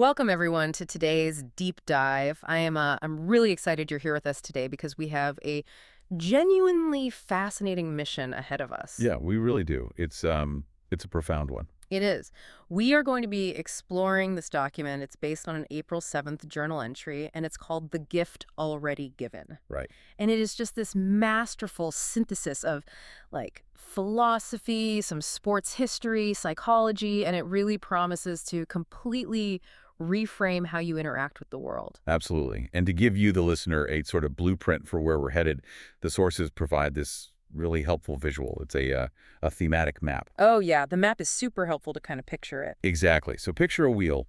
Welcome everyone to today's deep dive. I'm really excited you're here with us today because we have a genuinely fascinating mission ahead of us. Yeah, we really do. It's a profound one. It is. We are going to be exploring this document. It's based on an April 7th journal entry, and it's called The Gift Already Given. Right. And it is just this masterful synthesis of like philosophy, some sports history, psychology, and it really promises to completely reframe how you interact with the world. Absolutely. And to give you, the listener, a sort of blueprint for where we're headed, the sources provide this really helpful visual. It's a thematic map. Oh yeah, the map is super helpful to kind of picture it. Exactly. So picture a wheel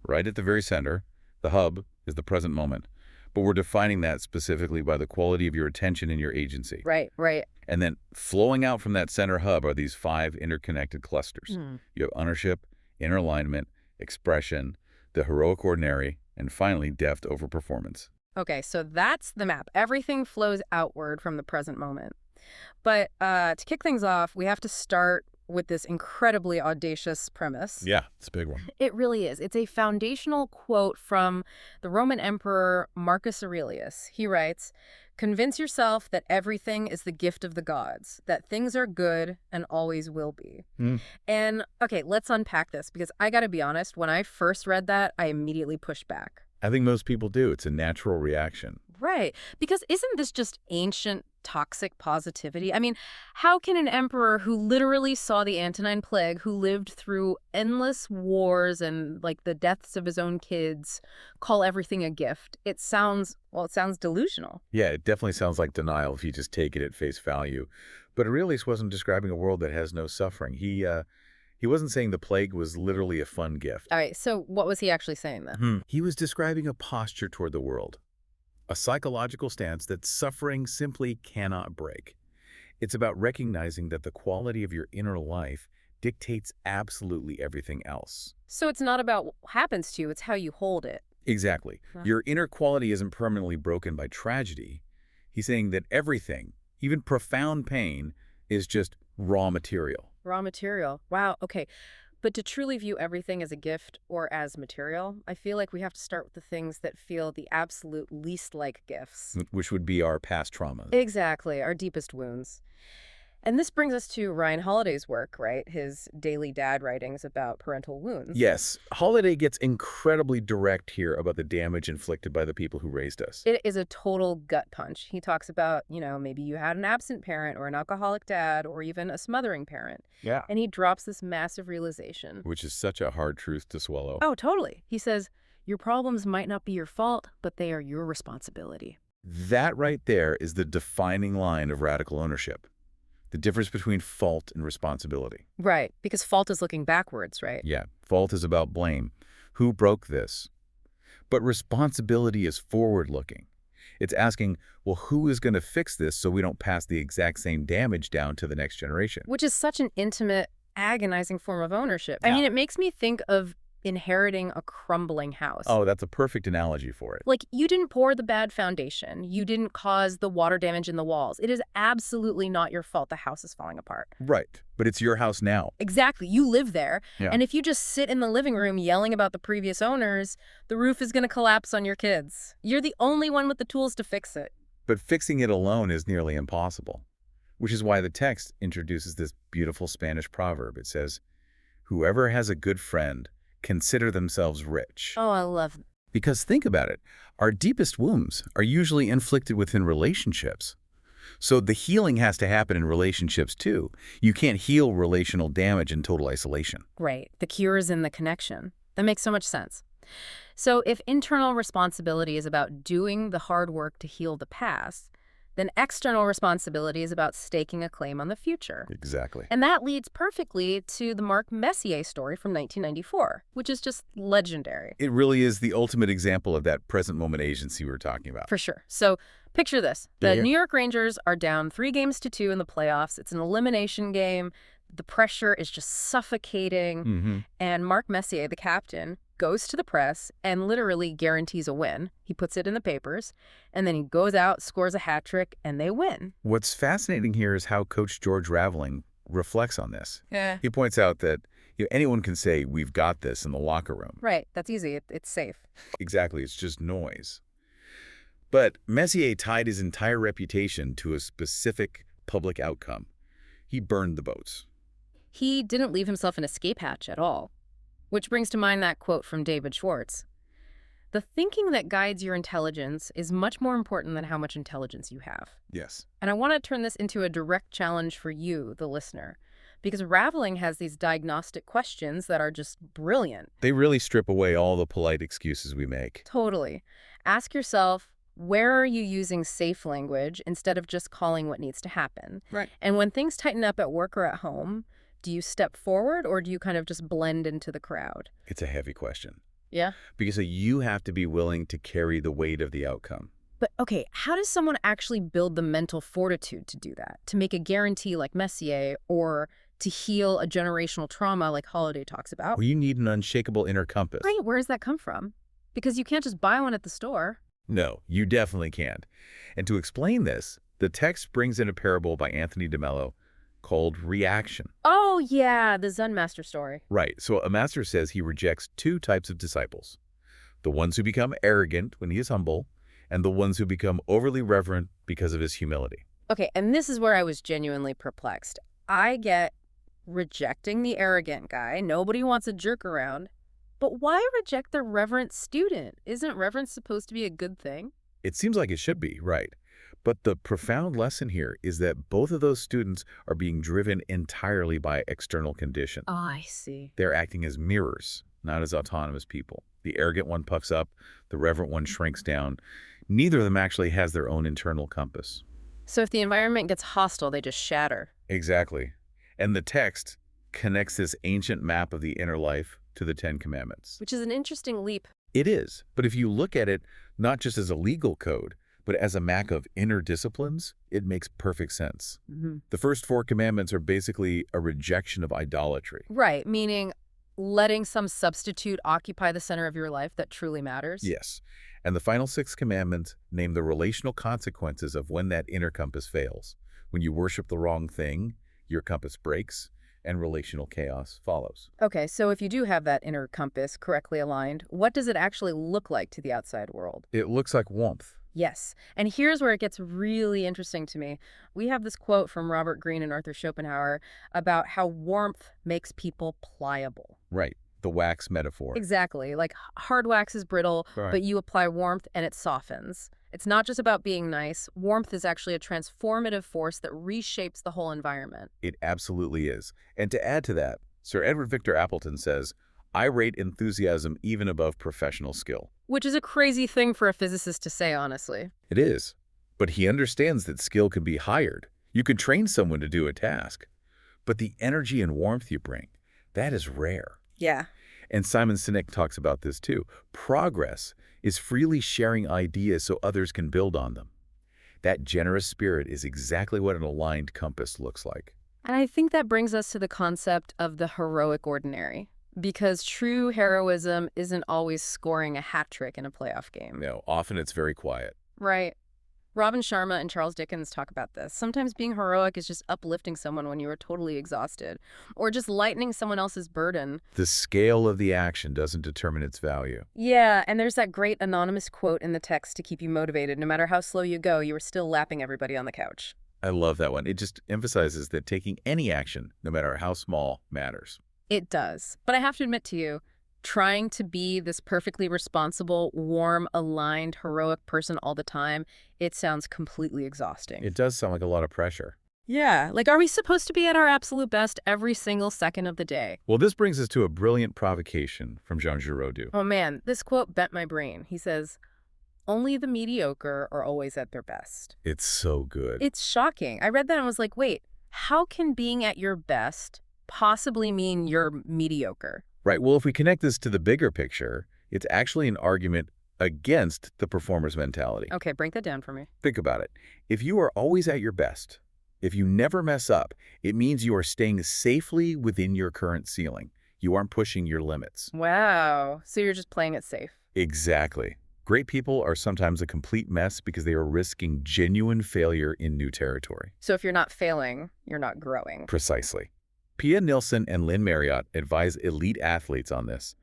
right at the very center. The hub is the present moment. But we're defining that specifically by the quality of your attention and your agency. Right, right. And then flowing out from that center hub are these 5 interconnected clusters. You have ownership, inner alignment, expression, the heroic ordinary, and finally, deft over performance. Okay, so that's the map. Everything flows outward from the present moment. But to kick things off, we have to start with this incredibly audacious premise. Yeah, it's a big one. It really is. It's a foundational quote from the Roman Emperor Marcus Aurelius. He writes, "Convince yourself that everything is the gift of the gods, that things are good and always will be." And, okay, let's unpack this, because I gotta be honest, when I first read that, I immediately pushed back. I think most people do. It's a natural reaction. Right. Because isn't this just ancient toxic positivity? I mean, how can an emperor who literally saw the Antonine Plague, who lived through endless wars and like the deaths of his own kids, call everything a gift? It sounds, well, it sounds delusional. Yeah, it definitely sounds like denial if you just take it at face value. But Aurelius wasn't describing a world that has no suffering. He wasn't saying the plague was literally a fun gift. All right, so what was he actually saying then? He was describing a posture toward the world, a psychological stance that suffering simply cannot break. It's about recognizing that the quality of your inner life dictates absolutely everything else. So it's not about what happens to you, it's how you hold it. Exactly. Huh. Your inner quality isn't permanently broken by tragedy. He's saying that everything, even profound pain, is just raw material. Raw material. Wow, okay. But to truly view everything as a gift or as material, I feel like we have to start with the things that feel the absolute least like gifts. Which would be our past traumas. Exactly, our deepest wounds. And this brings us to Ryan Holiday's work, right? His daily dad writings about parental wounds. Yes, Holiday gets incredibly direct here about the damage inflicted by the people who raised us. It is a total gut punch. He talks about, maybe you had an absent parent or an alcoholic dad or even a smothering parent. Yeah. And he drops this massive realization. Which is such a hard truth to swallow. Oh, totally. He says, your problems might not be your fault, but they are your responsibility. That right there is the defining line of radical ownership. The difference between fault and responsibility. Right, because fault is looking backwards, right? Yeah, fault is about blame. Who broke this? But responsibility is forward-looking. It's asking, well, who is going to fix this so we don't pass the exact same damage down to the next generation? Which is such an intimate, agonizing form of ownership. I Yeah. mean, it makes me think of inheriting a crumbling house. Oh, that's a perfect analogy for it. Like, you didn't pour the bad foundation. You didn't cause the water damage in the walls. It is absolutely not your fault the house is falling apart. Right, but it's your house now. Exactly. You live there. Yeah. And if you just sit in the living room yelling about the previous owners, the roof is going to collapse on your kids. You're the only one with the tools to fix it. But fixing it alone is nearly impossible, which is why the text introduces this beautiful Spanish proverb. It says, whoever has a good friend, consider themselves rich. Oh, I love Because think about it, our deepest wounds are usually inflicted within relationships. So the healing has to happen in relationships too. You can't heal relational damage in total isolation. Right. The cure is in the connection. That makes so much sense. So if internal responsibility is about doing the hard work to heal the past, then external responsibility is about staking a claim on the future. Exactly. And that leads perfectly to the Mark Messier story from 1994, which is just legendary. It really is the ultimate example of that present moment agency we were talking about. For sure. So picture this. The Yeah. New York Rangers are down 3-2 in the playoffs. It's an elimination game. The pressure is just suffocating. And Mark Messier, the captain, goes to the press and literally guarantees a win. He puts it in the papers, and then he goes out, scores a hat trick, and they win. What's fascinating here is how Coach George Raveling reflects on this. Yeah. He points out that, Anyone can say, we've got this in the locker room. Right, that's easy. It's safe. Exactly, it's just noise. But Messier tied his entire reputation to a specific public outcome. He burned the boats. He didn't leave himself an escape hatch at all. Which brings to mind that quote from David Schwartz. The thinking that guides your intelligence is much more important than how much intelligence you have. Yes. And I want to turn this into a direct challenge for you, the listener, because Raveling has these diagnostic questions that are just brilliant. They really strip away all the polite excuses we make. Totally. Ask yourself, where are you using safe language instead of just calling what needs to happen? Right. And when things tighten up at work or at home, do you step forward or do you kind of just blend into the crowd? It's a heavy question. Yeah. Because you have to be willing to carry the weight of the outcome. But okay, how does someone actually build the mental fortitude to do that? To make a guarantee like Messier or to heal a generational trauma like Holiday talks about? Well, you need an unshakable inner compass. Right, where does that come from? Because you can't just buy one at the store. No, you definitely can't. And to explain this, the text brings in a parable by Anthony DeMello called Reaction. Oh, yeah, the Zen master story. Right, so a master says he rejects two types of disciples. The ones who become arrogant when he is humble, and the ones who become overly reverent because of his humility. Okay, and this is where I was genuinely perplexed. I get rejecting the arrogant guy. Nobody wants a jerk around. But why reject the reverent student? Isn't reverence supposed to be a good thing? It seems like it should be, right. But the profound lesson here is that both of those students are being driven entirely by external conditions. Oh, I see. They're acting as mirrors, not as autonomous people. The arrogant one puffs up, the reverent one shrinks down. Neither of them actually has their own internal compass. So if the environment gets hostile, they just shatter. Exactly. And the text connects this ancient map of the inner life to the Ten Commandments. Which is an interesting leap. It is, but if you look at it not just as a legal code, but as a map of inner disciplines, it makes perfect sense. The first four commandments are basically a rejection of idolatry. Right, meaning letting some substitute occupy the center of your life that truly matters. Yes. And the final six commandments name the relational consequences of when that inner compass fails. When you worship the wrong thing, your compass breaks, and relational chaos follows. Okay, so if you do have that inner compass correctly aligned, what does it actually look like to the outside world? It looks like warmth. Yes, and here's where it gets really interesting to me. We have this quote from Robert Greene and Arthur Schopenhauer about how warmth makes people pliable. Right. The wax metaphor. Exactly. Like hard wax is brittle, Right. but you apply warmth and it softens. It's not just about being nice. Warmth is actually a transformative force that reshapes the whole environment. It absolutely is. And to add to that, Sir Edward Victor Appleton says, I rate enthusiasm even above professional skill. Which is a crazy thing for a physicist to say, honestly. It is. But he understands that skill can be hired. You can train someone to do a task. But the energy and warmth you bring, that is rare. Yeah. And Simon Sinek talks about this too. Progress is freely sharing ideas so others can build on them. That generous spirit is exactly what an aligned compass looks like. And I think that brings us to the concept of the heroic ordinary. Because true heroism isn't always scoring a hat trick in a playoff game. No, often it's very quiet. Right. Robin Sharma and Charles Dickens talk about this. Sometimes being heroic is just uplifting someone when you are totally exhausted, or just lightening someone else's burden. The scale of the action doesn't determine its value. Yeah, and there's that great anonymous quote in the text to keep you motivated. No matter how slow you go, you are still lapping everybody on the couch. I love that one. It just emphasizes that taking any action, no matter how small, matters. It does. But I have to admit to you, trying to be this perfectly responsible, warm, aligned, heroic person all the time, it sounds completely exhausting. It does sound like a lot of pressure. Yeah, like are we supposed to be at our absolute best every single second of the day? Well, this brings us to a brilliant provocation from Jean Giraudoux. Oh man, this quote bent my brain. He says, only the mediocre are always at their best. It's so good. It's shocking. I read that and was like, wait, how can being at your best possibly mean you're mediocre? Right. Well, if we connect this to the bigger picture, it's actually an argument against the performer's mentality. Okay, break that down for me. Think about it. If you are always at your best, if you never mess up, it means you are staying safely within your current ceiling. You aren't pushing your limits. Wow. So you're just playing it safe. Exactly. Great people are sometimes a complete mess because they are risking genuine failure in new territory. So if you're not failing, you're not growing. Precisely. Pia Nilsson and Lynn Marriott advise elite athletes on this.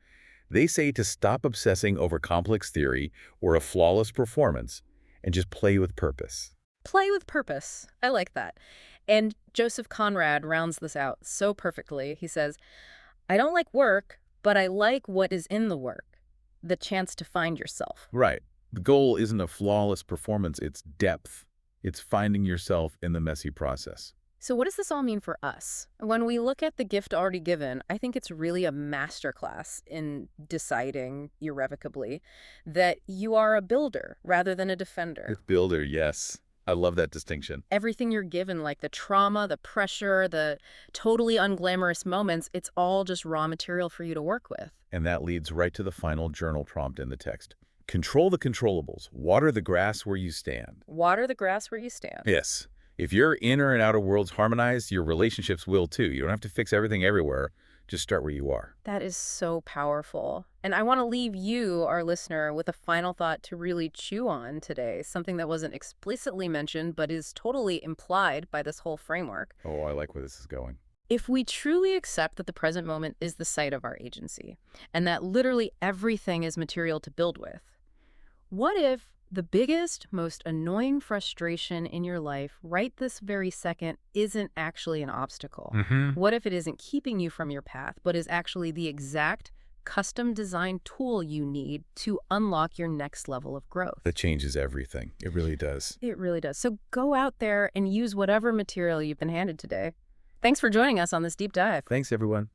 They say to stop obsessing over complex theory or a flawless performance and just play with purpose. Play with purpose. I like that. And Joseph Conrad rounds this out so perfectly. He says, I don't like work, but I like what is in the work, the chance to find yourself. Right. The goal isn't a flawless performance, it's depth. It's finding yourself in the messy process. So what does this all mean for us? When we look at the gift already given, I think it's really a masterclass in deciding irrevocably that you are a builder rather than a defender. Builder, yes. I love that distinction. Everything you're given, like the trauma, the pressure, the totally unglamorous moments, it's all just raw material for you to work with. And that leads right to the final journal prompt in the text. Control the controllables. Water the grass where you stand. Water the grass where you stand. Yes. If your inner and outer worlds harmonize, your relationships will too. You don't have to fix everything everywhere. Just start where you are. That is so powerful. And I want to leave you, our listener, with a final thought to really chew on today, something that wasn't explicitly mentioned but is totally implied by this whole framework. Oh, I like where this is going. If we truly accept that the present moment is the site of our agency, and that literally everything is material to build with, what if the biggest, most annoying frustration in your life right this very second isn't actually an obstacle? What if it isn't keeping you from your path, but is actually the exact custom-designed tool you need to unlock your next level of growth? That changes everything. It really does. It really does. So go out there and use whatever material you've been handed today. Thanks for joining us on this deep dive. Thanks, everyone.